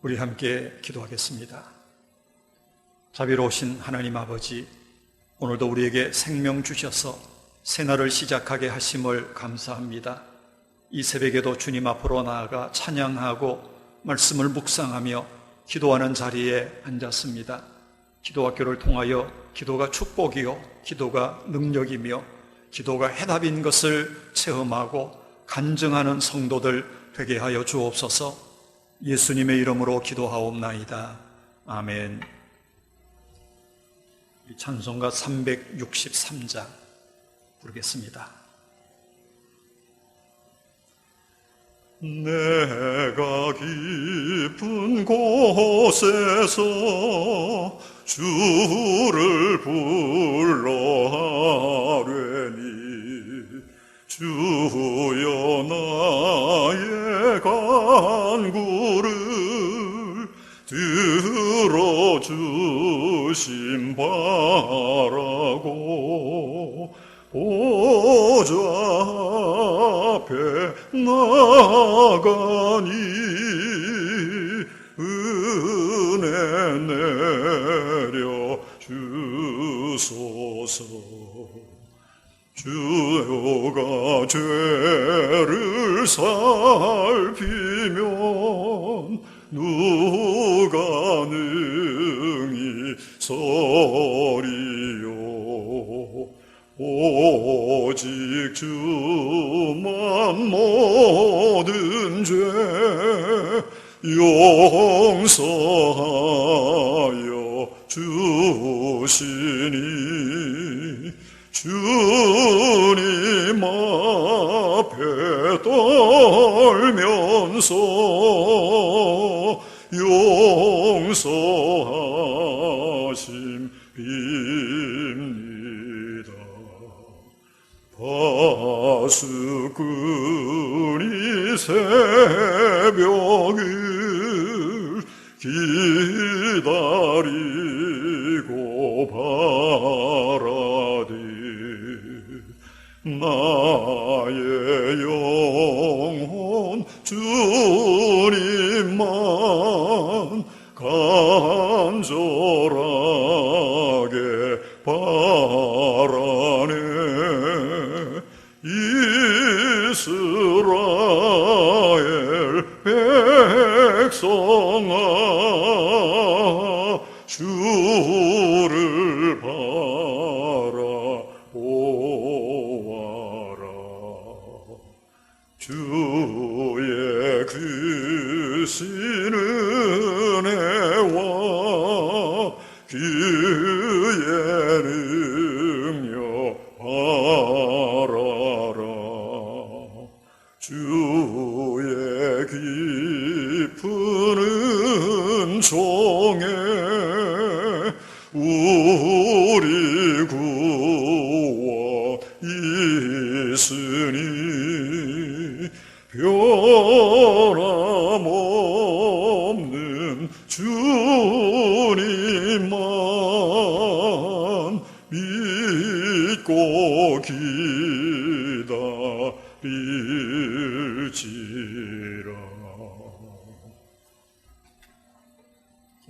우리 함께 기도하겠습니다. 자비로우신 하나님 아버지, 오늘도 우리에게 생명 주셔서 새날을 시작하게 하심을 감사합니다. 이 새벽에도 주님 앞으로 나아가 찬양하고 말씀을 묵상하며 기도하는 자리에 앉았습니다. 기도학교를 통하여 기도가 축복이요, 기도가 능력이며 기도가 해답인 것을 체험하고 간증하는 성도들 되게 하여 주옵소서. 예수님의 이름으로 기도하옵나이다. 아멘. 찬송가 363장 부르겠습니다. 내가 깊은 곳에서 주를 불러 하려니 주여 나의 간구를 들어주심 바라고 보좌 앞에 나가니 은혜 내려 주소서. 주가 죄를 살피면 누가 능히 서리요. 오직 주만 모든 죄 용서하여 주시니 주님 앞에 떨면서 용서하심 빕니다. 파수꾼이 새벽을 기다리고 바라되 나의 영혼 주님만 간절하게 바라네. 이스라엘 백성아 주를 바라보아라. 주의 크신 은혜와 그의 능력 바라라. 주의 깊은 은총에 우리 구원 있으니 변함없는 주님만 믿고 기다릴지라.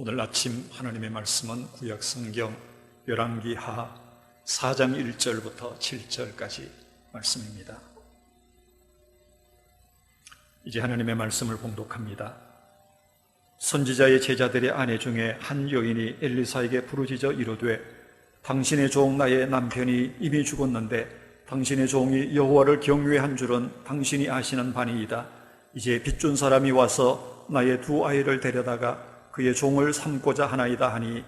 오늘 아침 하나님의 말씀은 구약성경 열왕기하 4장 1절부터 7절까지 말씀입니다. 이제 하나님의 말씀을 봉독합니다. 선지자의 제자들의 아내 중에 한 여인이 엘리사에게 부르짖어 이르되 당신의 종 나의 남편이 이미 죽었는데 당신의 종이 여호와를 경외한 줄은 당신이 아시는 바니이다. 이제 빚준 사람이 와서 나의 두 아이를 데려다가 그의 종을 삼고자 하나이다 하니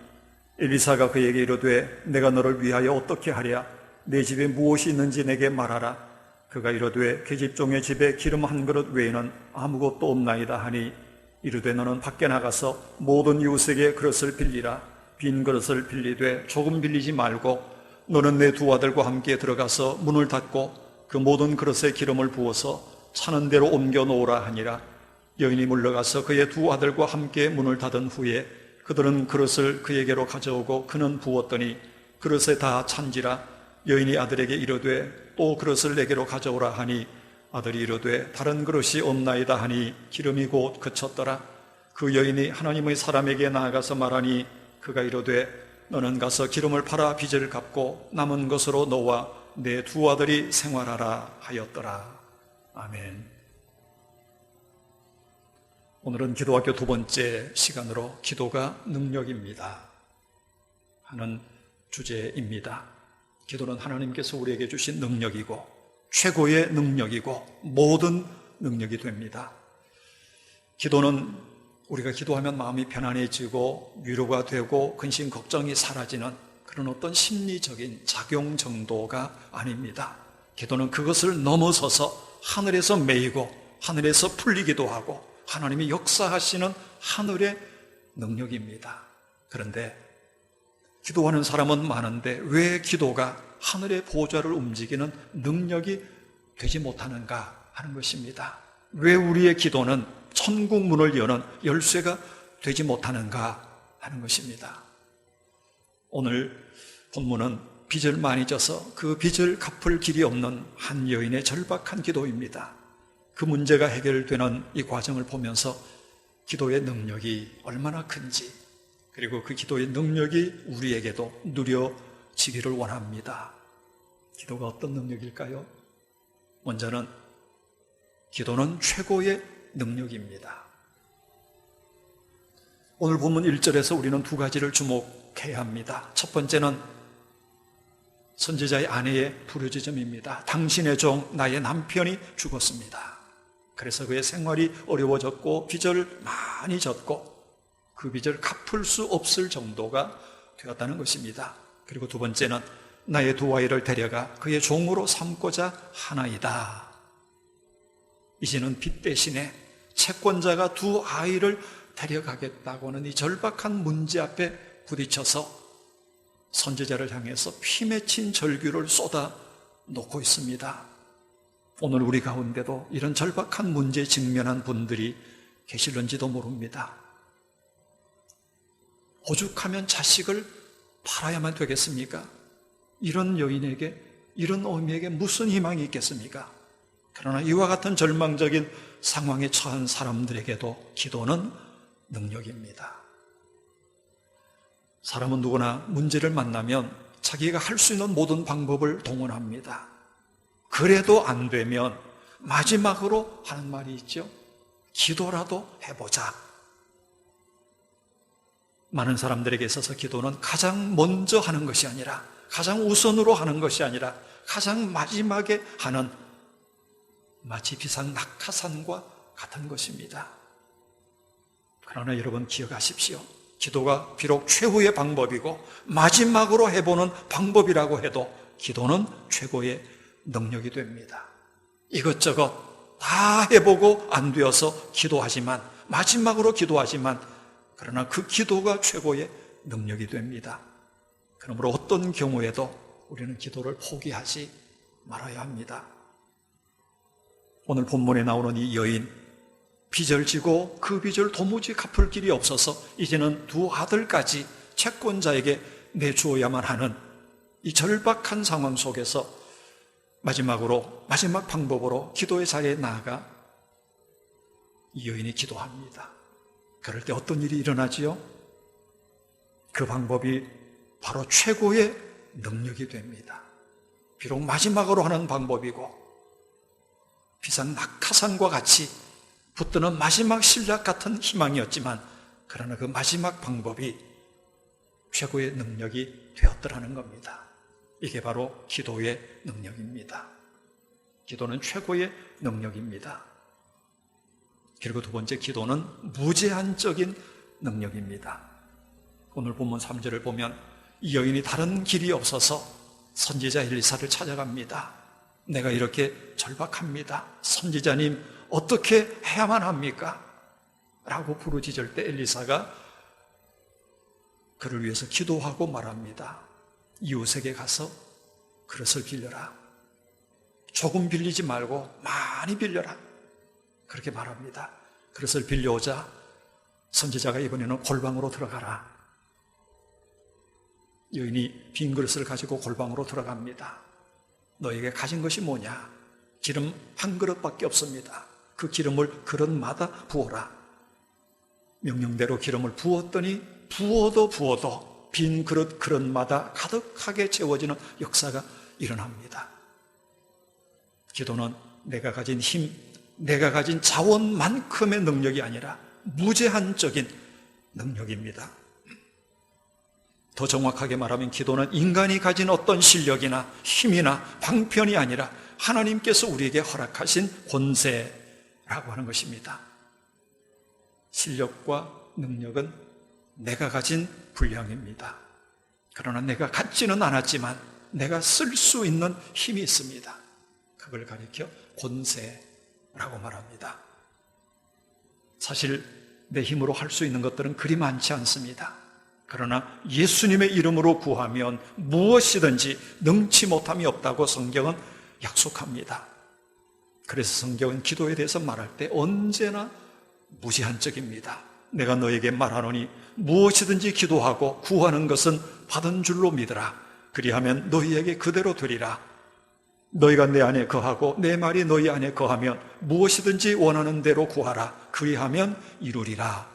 엘리사가 그에게 이르되 내가 너를 위하여 어떻게 하랴? 내 집에 무엇이 있는지 내게 말하라. 그가 이르되 계집종의 집에 기름 한 그릇 외에는 아무것도 없나이다 하니 이르되 너는 밖에 나가서 모든 이웃에게 그릇을 빌리라. 빈 그릇을 빌리되 조금 빌리지 말고 너는 내 두 아들과 함께 들어가서 문을 닫고 그 모든 그릇에 기름을 부어서 차는 대로 옮겨 놓으라 하니라. 여인이 물러가서 그의 두 아들과 함께 문을 닫은 후에 그들은 그릇을 그에게로 가져오고 그는 부었더니 그릇에 다 찬지라. 여인이 아들에게 이르되 또 그릇을 내게로 가져오라 하니 아들이 이르되 다른 그릇이 없나이다 하니 기름이 곧 그쳤더라. 그 여인이 하나님의 사람에게 나아가서 말하니 그가 이르되 너는 가서 기름을 팔아 빚을 갚고 남은 것으로 너와 내 두 아들이 생활하라 하였더라. 아멘. 오늘은 기도학교 두 번째 시간으로 기도가 능력입니다 하는 주제입니다. 기도는 하나님께서 우리에게 주신 능력이고 최고의 능력이고 모든 능력이 됩니다. 기도는 우리가 기도하면 마음이 편안해지고 위로가 되고 근심 걱정이 사라지는 그런 어떤 심리적인 작용 정도가 아닙니다. 기도는 그것을 넘어서서 하늘에서 메이고 하늘에서 풀리기도 하고 하나님이 역사하시는 하늘의 능력입니다. 그런데 기도하는 사람은 많은데 왜 기도가 하늘의 보좌를 움직이는 능력이 되지 못하는가 하는 것입니다. 왜 우리의 기도는 천국 문을 여는 열쇠가 되지 못하는가 하는 것입니다. 오늘 본문은 빚을 많이 져서 그 빚을 갚을 길이 없는 한 여인의 절박한 기도입니다. 그 문제가 해결되는 이 과정을 보면서 기도의 능력이 얼마나 큰지, 그리고 그 기도의 능력이 우리에게도 누려지기를 원합니다. 기도가 어떤 능력일까요? 먼저는 기도는 최고의 능력입니다. 오늘 본문 1절에서 우리는 두 가지를 주목해야 합니다. 첫 번째는 선지자의 아내의 부르짖음입니다. 당신의 종 나의 남편이 죽었습니다. 그래서 그의 생활이 어려워졌고 빚을 많이 졌고 그 빚을 갚을 수 없을 정도가 되었다는 것입니다. 그리고 두 번째는 나의 두 아이를 데려가 그의 종으로 삼고자 하나이다. 이제는 빚 대신에 채권자가 두 아이를 데려가겠다고 하는 이 절박한 문제 앞에 부딪혀서 선지자를 향해서 피 맺힌 절규를 쏟아 놓고 있습니다. 오늘 우리 가운데도 이런 절박한 문제에 직면한 분들이 계실는지도 모릅니다. 오죽하면 자식을 팔아야만 되겠습니까? 이런 여인에게, 이런 어미에게 무슨 희망이 있겠습니까? 그러나 이와 같은 절망적인 상황에 처한 사람들에게도 기도는 능력입니다. 사람은 누구나 문제를 만나면 자기가 할 수 있는 모든 방법을 동원합니다. 그래도 안 되면 마지막으로 하는 말이 있죠. 기도라도 해보자. 많은 사람들에게 있어서 기도는 가장 먼저 하는 것이 아니라, 가장 우선으로 하는 것이 아니라 가장 마지막에 하는, 마치 비상 낙하산과 같은 것입니다. 그러나 여러분 기억하십시오. 기도가 비록 최후의 방법이고 마지막으로 해보는 방법이라고 해도 기도는 최고의 능력이 됩니다. 이것저것 다 해보고 안 되어서 기도하지만, 마지막으로 기도하지만, 그러나 그 기도가 최고의 능력이 됩니다. 그러므로 어떤 경우에도 우리는 기도를 포기하지 말아야 합니다. 오늘 본문에 나오는 이 여인, 빚을 지고 그 빚을 도무지 갚을 길이 없어서 이제는 두 아들까지 채권자에게 내주어야만 하는 이 절박한 상황 속에서 마지막 방법으로 기도의 자리에 나아가 이 여인이 기도합니다. 그럴 때 어떤 일이 일어나지요? 그 방법이 바로 최고의 능력이 됩니다. 비록 마지막으로 하는 방법이고 비상 낙하산과 같이 붙드는 마지막 신락 같은 희망이었지만, 그러나 그 마지막 방법이 최고의 능력이 되었더라는 겁니다. 이게 바로 기도의 능력입니다. 기도는 최고의 능력입니다. 그리고 두 번째, 기도는 무제한적인 능력입니다. 오늘 본문 3절을 보면 이 여인이 다른 길이 없어서 선지자 엘리사를 찾아갑니다. 내가 이렇게 절박합니다. 선지자님, 어떻게 해야만 합니까? 라고 부르짖을 때 엘리사가 그를 위해서 기도하고 말합니다. 이웃에게 가서 그릇을 빌려라. 조금 빌리지 말고 많이 빌려라. 그렇게 말합니다. 그릇을 빌려오자 선지자가 이번에는 골방으로 들어가라. 여인이 빈 그릇을 가지고 골방으로 들어갑니다. 너에게 가진 것이 뭐냐? 기름 한 그릇밖에 없습니다. 그 기름을 그릇마다 부어라. 명령대로 기름을 부었더니 부어도 빈 그릇마다 가득하게 채워지는 역사가 일어납니다. 기도는 내가 가진 힘, 내가 가진 자원만큼의 능력이 아니라 무제한적인 능력입니다. 더 정확하게 말하면 기도는 인간이 가진 어떤 실력이나 힘이나 방편이 아니라 하나님께서 우리에게 허락하신 권세라고 하는 것입니다. 실력과 능력은 내가 가진 분량입니다. 그러나 내가 갖지는 않았지만 내가 쓸 수 있는 힘이 있습니다. 그걸 가리켜 권세라고 말합니다. 사실 내 힘으로 할 수 있는 것들은 그리 많지 않습니다. 그러나 예수님의 이름으로 구하면 무엇이든지 능치 못함이 없다고 성경은 약속합니다. 그래서 성경은 기도에 대해서 말할 때 언제나 무제한적입니다. 내가 너에게 말하노니 무엇이든지 기도하고 구하는 것은 받은 줄로 믿으라. 그리하면 너희에게 그대로 되리라. 너희가 내 안에 거하고 내 말이 너희 안에 거하면 무엇이든지 원하는 대로 구하라. 그리하면 이루리라.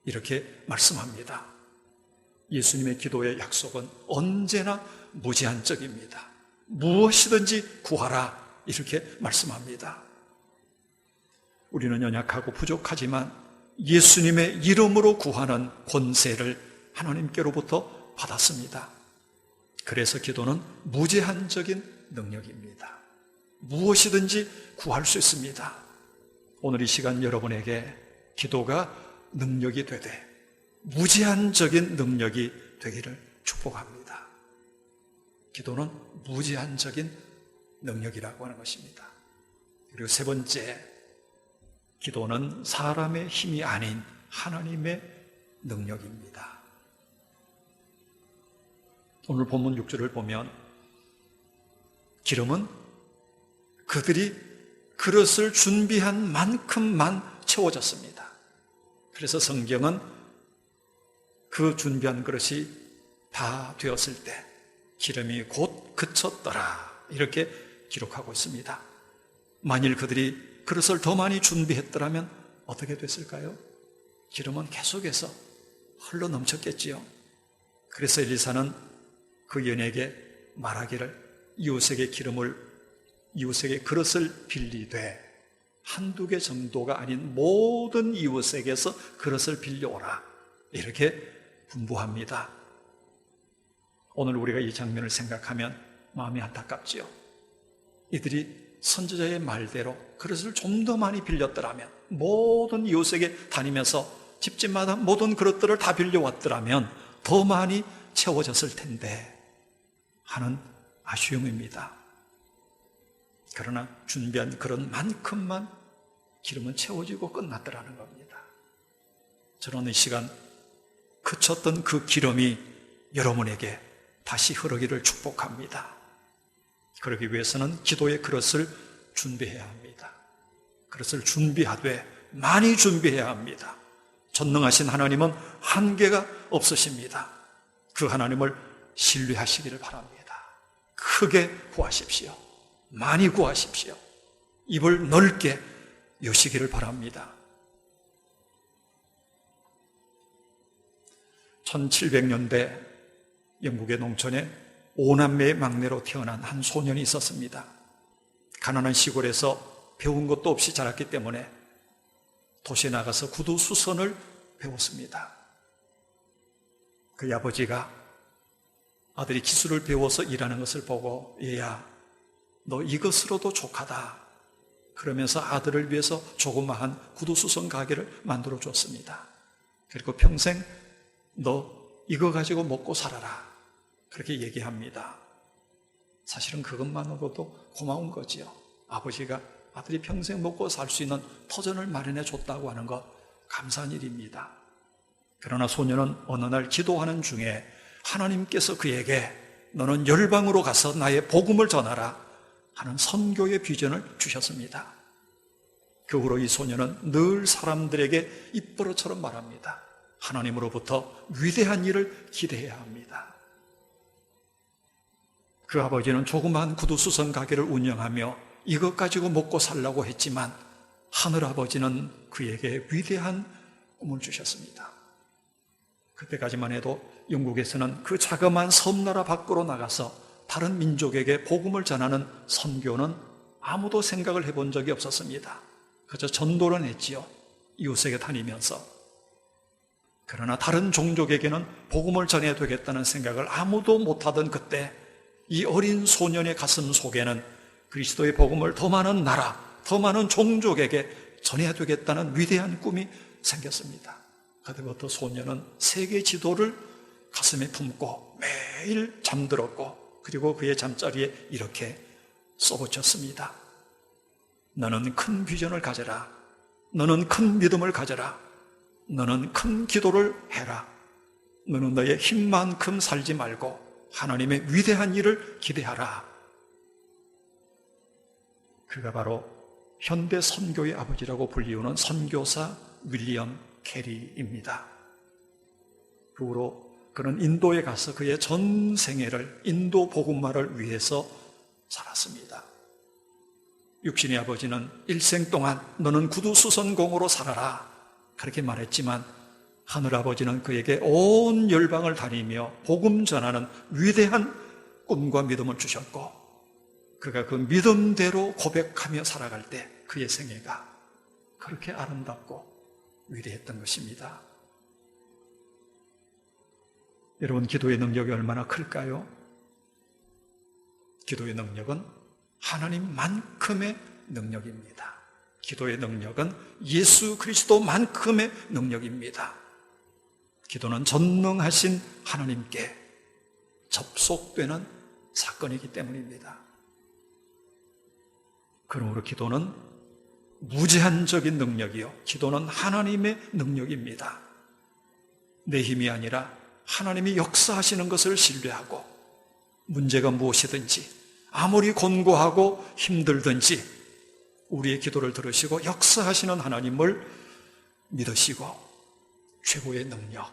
이렇게 말씀합니다. 예수님의 기도의 약속은 언제나 무제한적입니다. 무엇이든지 구하라. 이렇게 말씀합니다. 우리는 연약하고 부족하지만 예수님의 이름으로 구하는 권세를 하나님께로부터 받았습니다. 그래서 기도는 무제한적인 능력입니다. 무엇이든지 구할 수 있습니다. 오늘 이 시간 여러분에게 기도가 능력이 되되 무제한적인 능력이 되기를 축복합니다. 기도는 무제한적인 능력이라고 하는 것입니다. 그리고 세 번째, 기도는 사람의 힘이 아닌 하나님의 능력입니다. 오늘 본문 6절을 보면 기름은 그들이 그릇을 준비한 만큼만 채워졌습니다. 그래서 성경은 그 준비한 그릇이 다 되었을 때 기름이 곧 그쳤더라 이렇게 기록하고 있습니다. 만일 그들이 그릇을 더 많이 준비했더라면 어떻게 됐을까요? 기름은 계속해서 흘러 넘쳤겠지요. 그래서 엘리사는 그 연예에게 말하기를 이웃에게 그릇을 빌리되 한두 개 정도가 아닌 모든 이웃에게서 그릇을 빌려오라 이렇게 분부합니다. 오늘 우리가 이 장면을 생각하면 마음이 안타깝지요. 이들이 선지자의 말대로 그릇을 좀 더 많이 빌렸더라면, 모든 이웃에게 다니면서 집집마다 모든 그릇들을 다 빌려왔더라면 더 많이 채워졌을 텐데 하는 아쉬움입니다. 그러나 준비한 그릇만큼만 기름은 채워지고 끝났더라는 겁니다. 저는 이 시간 그쳤던 그 기름이 여러분에게 다시 흐르기를 축복합니다. 그러기 위해서는 기도의 그릇을 준비해야 합니다. 그릇을 준비하되 많이 준비해야 합니다. 전능하신 하나님은 한계가 없으십니다. 그 하나님을 신뢰하시기를 바랍니다. 크게 구하십시오. 많이 구하십시오. 입을 넓게 여시기를 바랍니다. 1700년대 영국의 농촌에 5남매의 막내로 태어난 한 소년이 있었습니다. 가난한 시골에서 배운 것도 없이 자랐기 때문에 도시에 나가서 구두수선을 배웠습니다. 그의 아버지가 아들이 기술을 배워서 일하는 것을 보고 얘야, 너 이것으로도 족하다 그러면서 아들을 위해서 조그마한 구두수선 가게를 만들어 줬습니다. 그리고 평생 너 이거 가지고 먹고 살아라 그렇게 얘기합니다. 사실은 그것만으로도 고마운 거지요. 아버지가 아들이 평생 먹고 살 수 있는 터전을 마련해 줬다고 하는 것 감사한 일입니다. 그러나 소년은 어느 날 기도하는 중에 하나님께서 그에게 너는 열방으로 가서 나의 복음을 전하라 하는 선교의 비전을 주셨습니다. 그 후로 이 소년은 늘 사람들에게 입버릇처럼 말합니다. 하나님으로부터 위대한 일을 기대해야 합니다. 그 아버지는 조그마한 구두수선 가게를 운영하며 이것 가지고 먹고 살라고 했지만 하늘아버지는 그에게 위대한 꿈을 주셨습니다. 그때까지만 해도 영국에서는 그 자그마한 섬나라 밖으로 나가서 다른 민족에게 복음을 전하는 선교는 아무도 생각을 해본 적이 없었습니다. 그저 전도는 했지요. 이웃에게 다니면서. 그러나 다른 종족에게는 복음을 전해야 되겠다는 생각을 아무도 못하던 그때 이 어린 소년의 가슴 속에는 그리스도의 복음을 더 많은 나라, 더 많은 종족에게 전해야 되겠다는 위대한 꿈이 생겼습니다. 그때부터 소년은 세계 지도를 가슴에 품고 매일 잠들었고, 그리고 그의 잠자리에 이렇게 써붙였습니다. 너는 큰 비전을 가져라. 너는 큰 믿음을 가져라. 너는 큰 기도를 해라. 너는 너의 힘만큼 살지 말고 하나님의 위대한 일을 기대하라. 그가 바로 현대 선교의 아버지라고 불리우는 선교사 윌리엄 캐리입니다. 그 후로 그는 인도에 가서 그의 전 생애를 인도 복음화를 위해서 살았습니다. 육신의 아버지는 일생 동안 너는 구두수선공으로 살아라 그렇게 말했지만, 하늘아버지는 그에게 온 열방을 다니며 복음 전하는 위대한 꿈과 믿음을 주셨고, 그가 그 믿음대로 고백하며 살아갈 때 그의 생애가 그렇게 아름답고 위대했던 것입니다. 여러분, 기도의 능력이 얼마나 클까요? 기도의 능력은 하나님만큼의 능력입니다. 기도의 능력은 예수 그리스도만큼의 능력입니다. 기도는 전능하신 하나님께 접속되는 사건이기 때문입니다. 그러므로 기도는 무제한적인 능력이요, 기도는 하나님의 능력입니다. 내 힘이 아니라 하나님이 역사하시는 것을 신뢰하고, 문제가 무엇이든지 아무리 곤고하고 힘들든지 우리의 기도를 들으시고 역사하시는 하나님을 믿으시고, 최고의 능력,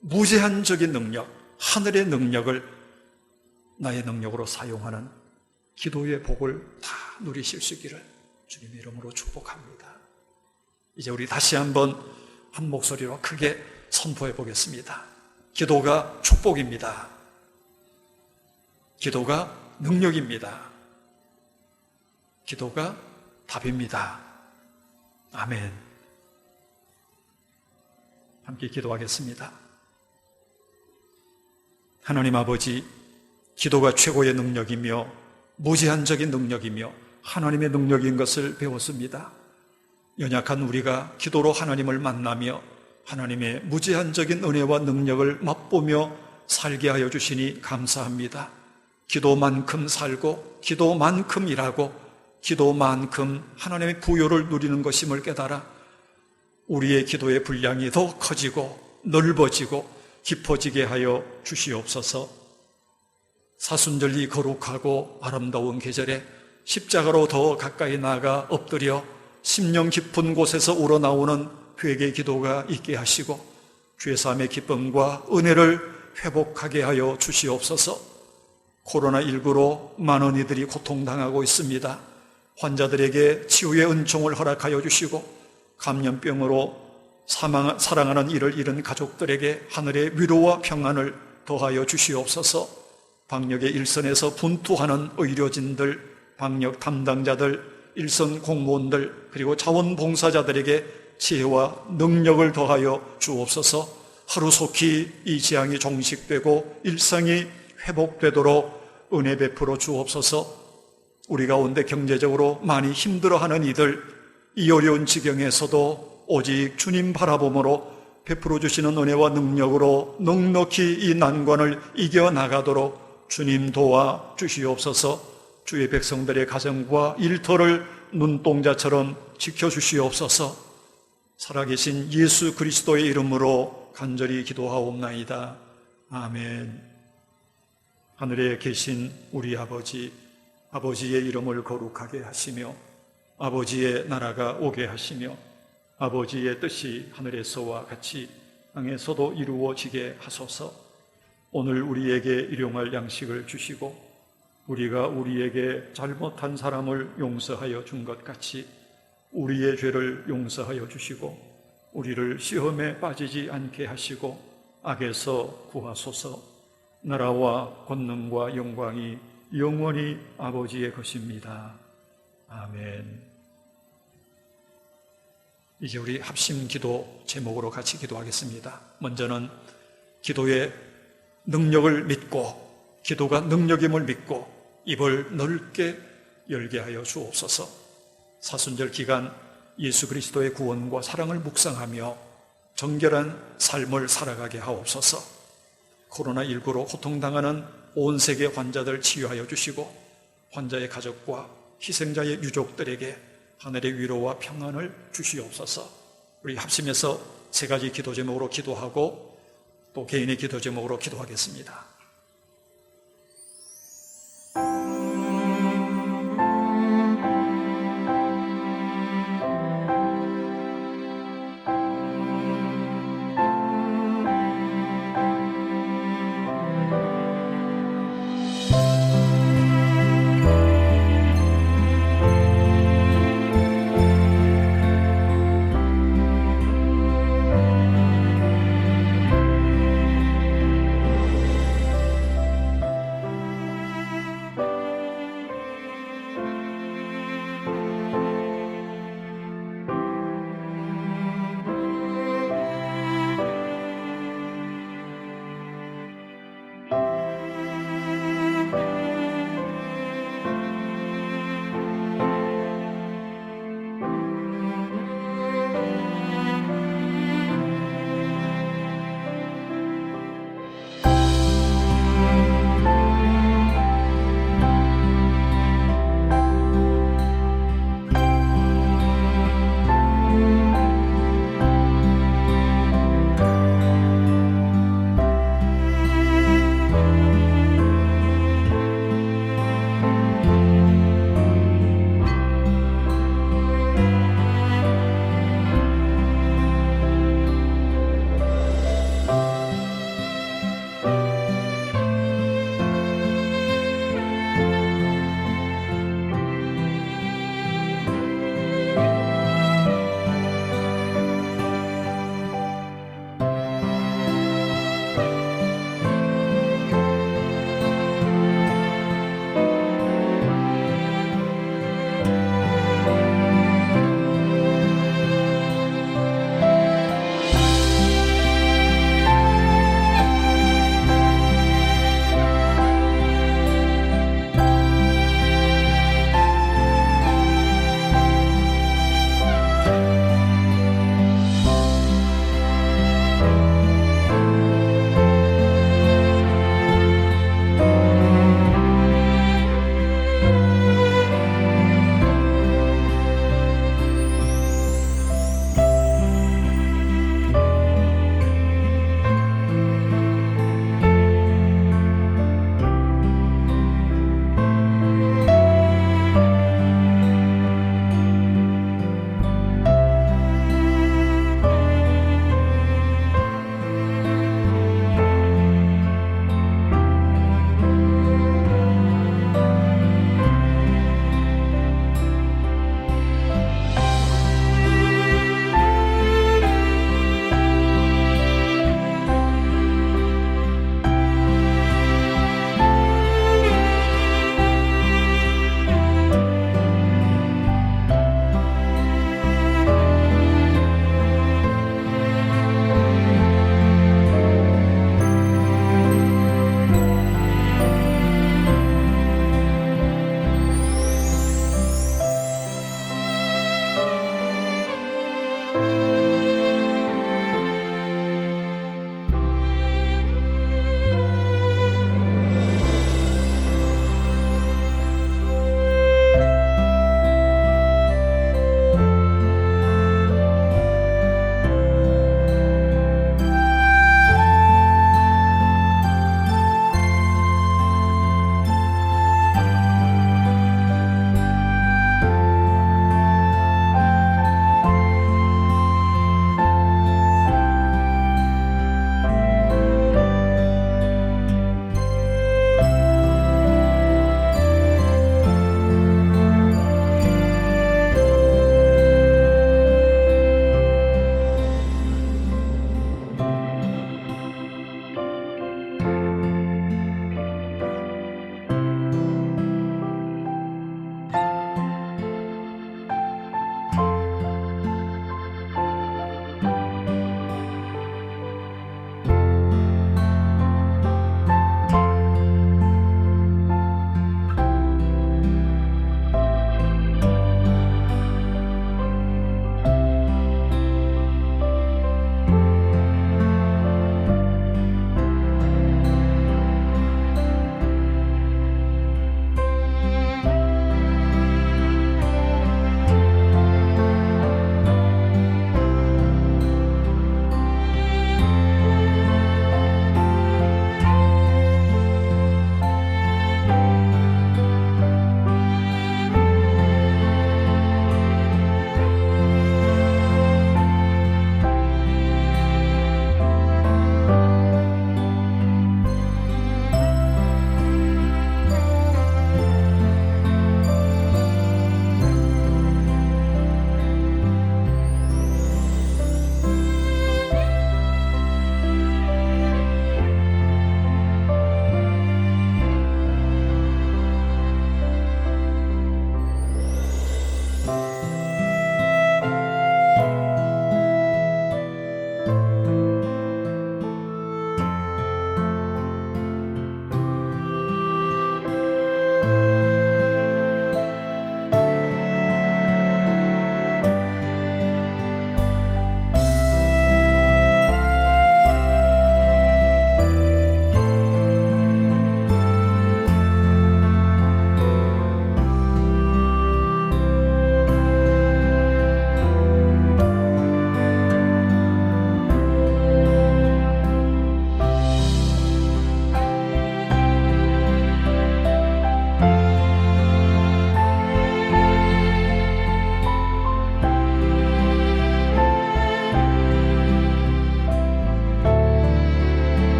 무제한적인 능력, 하늘의 능력을 나의 능력으로 사용하는 기도의 복을 다 누리실 수 있기를 주님의 이름으로 축복합니다. 이제 우리 다시 한번 한 목소리로 크게 선포해 보겠습니다. 기도가 축복입니다. 기도가 능력입니다. 기도가 답입니다. 아멘. 함께 기도하겠습니다. 하나님 아버지, 기도가 최고의 능력이며 무제한적인 능력이며 하나님의 능력인 것을 배웠습니다. 연약한 우리가 기도로 하나님을 만나며 하나님의 무제한적인 은혜와 능력을 맛보며 살게 하여 주시니 감사합니다. 기도만큼 살고 기도만큼 일하고 기도만큼 하나님의 부요를 누리는 것임을 깨달아 우리의 기도의 분량이 더 커지고 넓어지고 깊어지게 하여 주시옵소서. 사순절이 거룩하고 아름다운 계절에 십자가로 더 가까이 나아가 엎드려 심령 깊은 곳에서 우러나오는 회개 기도가 있게 하시고 죄사함의 기쁨과 은혜를 회복하게 하여 주시옵소서. 코로나19로 많은 이들이 고통당하고 있습니다. 환자들에게 치유의 은총을 허락하여 주시고 감염병으로 사랑하는 이를 잃은 가족들에게 하늘의 위로와 평안을 더하여 주시옵소서. 방역의 일선에서 분투하는 의료진들, 방역 담당자들, 일선 공무원들, 그리고 자원봉사자들에게 지혜와 능력을 더하여 주옵소서. 하루속히 이 재앙이 종식되고 일상이 회복되도록 은혜 베풀어 주옵소서. 우리 가운데 경제적으로 많이 힘들어하는 이들, 이 어려운 지경에서도 오직 주님 바라봄으로 베풀어 주시는 은혜와 능력으로 넉넉히 이 난관을 이겨나가도록 주님 도와 주시옵소서. 주의 백성들의 가정과 일터를 눈동자처럼 지켜주시옵소서. 살아계신 예수 그리스도의 이름으로 간절히 기도하옵나이다. 아멘. 하늘에 계신 우리 아버지, 아버지의 이름을 거룩하게 하시며 아버지의 나라가 오게 하시며 아버지의 뜻이 하늘에서와 같이 땅에서도 이루어지게 하소서. 오늘 우리에게 일용할 양식을 주시고 우리가 우리에게 잘못한 사람을 용서하여 준 것 같이 우리의 죄를 용서하여 주시고 우리를 시험에 빠지지 않게 하시고 악에서 구하소서. 나라와 권능과 영광이 영원히 아버지의 것입니다. 아멘. 이제 우리 합심 기도 제목으로 같이 기도하겠습니다. 먼저는 기도의 능력을 믿고, 기도가 능력임을 믿고 입을 넓게 열게 하여 주옵소서. 사순절 기간 예수 그리스도의 구원과 사랑을 묵상하며 정결한 삶을 살아가게 하옵소서. 코로나19로 고통당하는 온 세계 환자들 치유하여 주시고 환자의 가족과 희생자의 유족들에게 하늘의 위로와 평안을 주시옵소서. 우리 합심해서 세 가지 기도 제목으로 기도하고 또 개인의 기도 제목으로 기도하겠습니다.